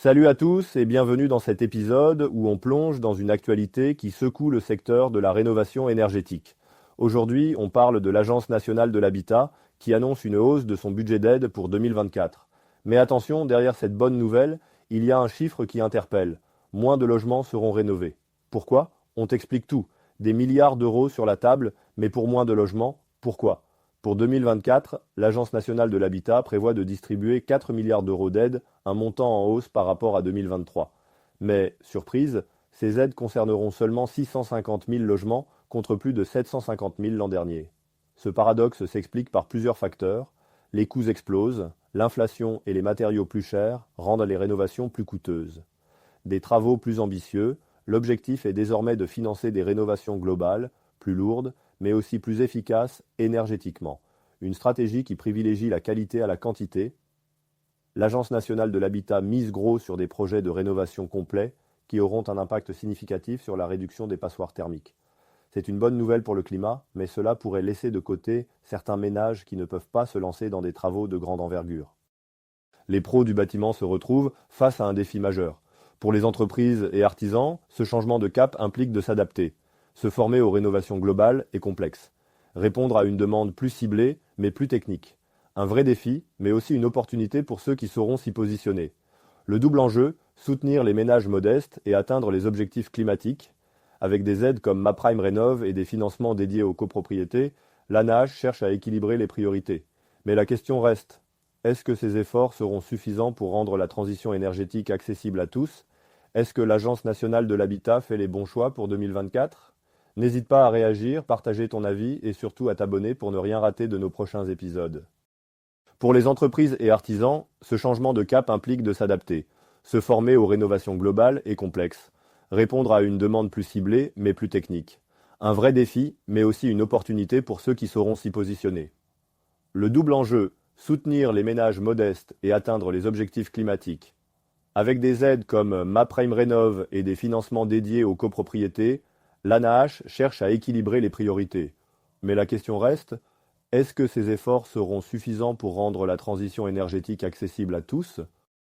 Salut à tous et bienvenue dans cet épisode où on plonge dans une actualité qui secoue le secteur de la rénovation énergétique. Aujourd'hui, on parle de l'Agence nationale de l'habitat qui annonce une hausse de son budget d'aide pour 2024. Mais attention, derrière cette bonne nouvelle, il y a un chiffre qui interpelle. Moins de logements seront rénovés. Pourquoi? On t'explique tout. Des milliards d'euros sur la table, mais pour moins de logements, pourquoi? Pour 2024, l'Agence nationale de l'habitat prévoit de distribuer 4 milliards d'euros d'aides, un montant en hausse par rapport à 2023. Mais, surprise, ces aides concerneront seulement 650 000 logements contre plus de 750 000 l'an dernier. Ce paradoxe s'explique par plusieurs facteurs. Les coûts explosent, l'inflation et les matériaux plus chers rendent les rénovations plus coûteuses. Des travaux plus ambitieux, l'objectif est désormais de financer des rénovations globales, plus lourdes, mais aussi plus efficaces énergétiquement. Une stratégie qui privilégie la qualité à la quantité. L'Agence nationale de l'habitat mise gros sur des projets de rénovation complets qui auront un impact significatif sur la réduction des passoires thermiques. C'est une bonne nouvelle pour le climat, mais cela pourrait laisser de côté certains ménages qui ne peuvent pas se lancer dans des travaux de grande envergure. Les pros du bâtiment se retrouvent face à un défi majeur. Pour les entreprises et artisans, ce changement de cap implique de s'adapter. Se former aux rénovations globales est complexe. Répondre à une demande plus ciblée, mais plus technique. Un vrai défi, mais aussi une opportunité pour ceux qui sauront s'y positionner. Le double enjeu, soutenir les ménages modestes et atteindre les objectifs climatiques. Avec des aides comme MaPrimeRénov' et des financements dédiés aux copropriétés, l'ANAH cherche à équilibrer les priorités. Mais la question reste, est-ce que ces efforts seront suffisants pour rendre la transition énergétique accessible à tous? Est-ce que l'Agence nationale de l'habitat fait les bons choix pour 2024? N'hésite pas à réagir, partager ton avis et surtout à t'abonner pour ne rien rater de nos prochains épisodes. Pour les entreprises et artisans, ce changement de cap implique de s'adapter. Se former aux rénovations globales est complexe. Répondre à une demande plus ciblée, mais plus technique. Un vrai défi, mais aussi une opportunité pour ceux qui sauront s'y positionner. Le double enjeu, soutenir les ménages modestes et atteindre les objectifs climatiques. Avec des aides comme MaPrimeRénov' et des financements dédiés aux copropriétés, l'ANAH cherche à équilibrer les priorités. Mais la question reste, est-ce que ces efforts seront suffisants pour rendre la transition énergétique accessible à tous?